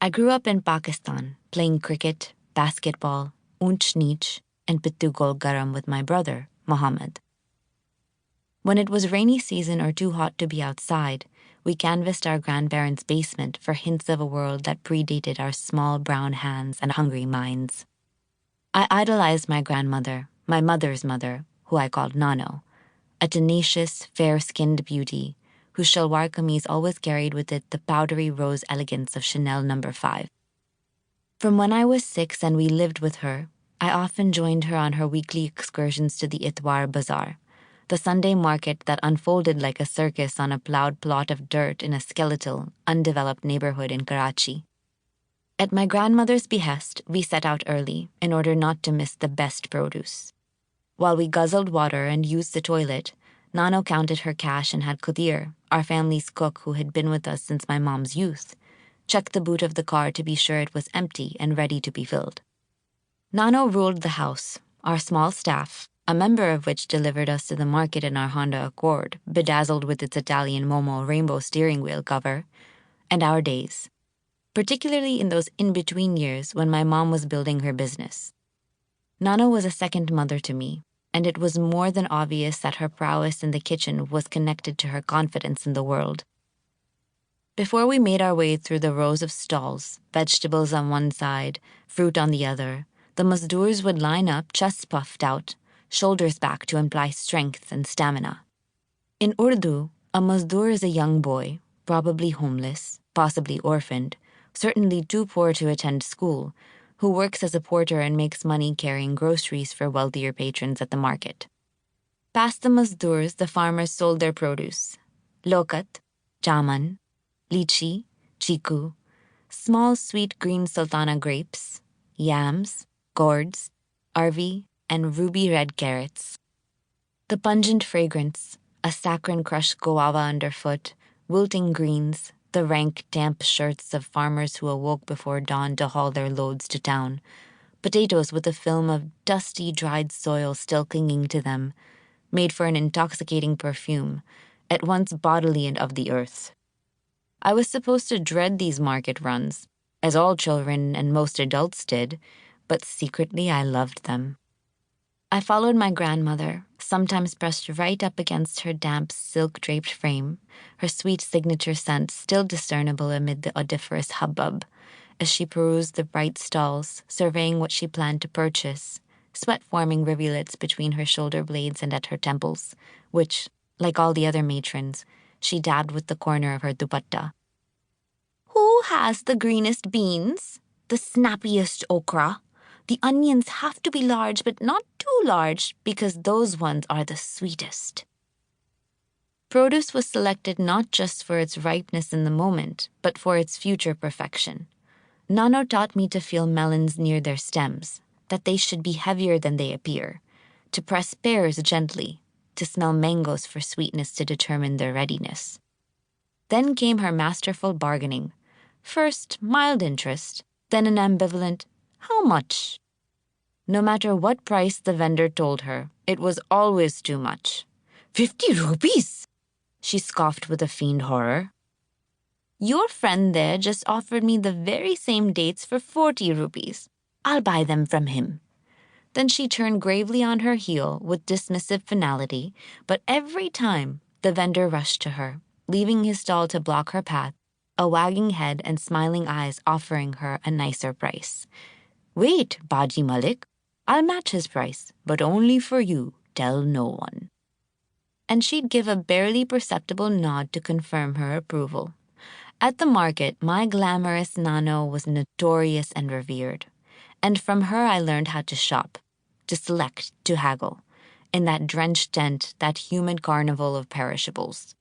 I grew up in Pakistan, playing cricket, basketball, unch neech, and pittu gol garam with my brother, Mohammed. When it was rainy season or too hot to be outside, we canvassed our grandparents' basement for hints of a world that predated our small brown hands and hungry minds. I idolized my grandmother, my mother's mother, who I called Nano, a tenacious, fair-skinned beauty whose shalwar kameez always carried with it the powdery rose elegance of Chanel No. 5. From when I was 6 and we lived with her, I often joined her on her weekly excursions to the Itwar Bazaar, the Sunday market that unfolded like a circus on a plowed plot of dirt in a skeletal, undeveloped neighborhood in Karachi. At my grandmother's behest, we set out early in order not to miss the best produce. While we guzzled water and used the toilet, Nano counted her cash and had Qadir, our family's cook who had been with us since my mom's youth, check the boot of the car to be sure it was empty and ready to be filled. Nano ruled the house, our small staff, a member of which delivered us to the market in our Honda Accord, bedazzled with its Italian Momo rainbow steering wheel cover, and our days, particularly in those in-between years when my mom was building her business. Nano was a second mother to me, and it was more than obvious that her prowess in the kitchen was connected to her confidence in the world. Before we made our way through the rows of stalls, vegetables on one side, fruit on the other, the mazdoors would line up, chests puffed out, shoulders back to imply strength and stamina. In Urdu, a mazdoor is a young boy, probably homeless, possibly orphaned, certainly too poor to attend school, who works as a porter and makes money carrying groceries for wealthier patrons at the market. Past the mazdoors, the farmers sold their produce: lokat, jaman, lychee, chiku, small sweet green sultana grapes, yams, gourds, arvi, and ruby red carrots. The pungent fragrance, a saccharine crushed guava underfoot, wilting greens, the rank, damp shirts of farmers who awoke before dawn to haul their loads to town, potatoes with a film of dusty, dried soil still clinging to them, made for an intoxicating perfume, at once bodily and of the earth. I was supposed to dread these market runs, as all children and most adults did, but secretly I loved them. I followed my grandmother, sometimes pressed right up against her damp, silk-draped frame, her sweet signature scent still discernible amid the odoriferous hubbub, as she perused the bright stalls, surveying what she planned to purchase, sweat forming rivulets between her shoulder blades and at her temples, which, like all the other matrons, she dabbed with the corner of her dupatta. "Who has the greenest beans? The snappiest okra? The onions have to be large, but not too large, because those ones are the sweetest." Produce was selected not just for its ripeness in the moment, but for its future perfection. Nano taught me to feel melons near their stems, that they should be heavier than they appear, to press pears gently, to smell mangoes for sweetness to determine their readiness. Then came her masterful bargaining. First, mild interest, then an ambivalent, "How much?" No matter what price the vendor told her, it was always too much. 50 rupees! She scoffed with a fiend horror. "Your friend there just offered me the very same dates for 40 rupees. I'll buy them from him." Then she turned gravely on her heel with dismissive finality, but every time the vendor rushed to her, leaving his stall to block her path, a wagging head and smiling eyes offering her a nicer price. "Wait, Baji Malik, I'll match his price, but only for you, tell no one." And she'd give a barely perceptible nod to confirm her approval. At the market, my glamorous Nano was notorious and revered, and from her I learned how to shop, to select, to haggle, in that drenched tent, that humid carnival of perishables.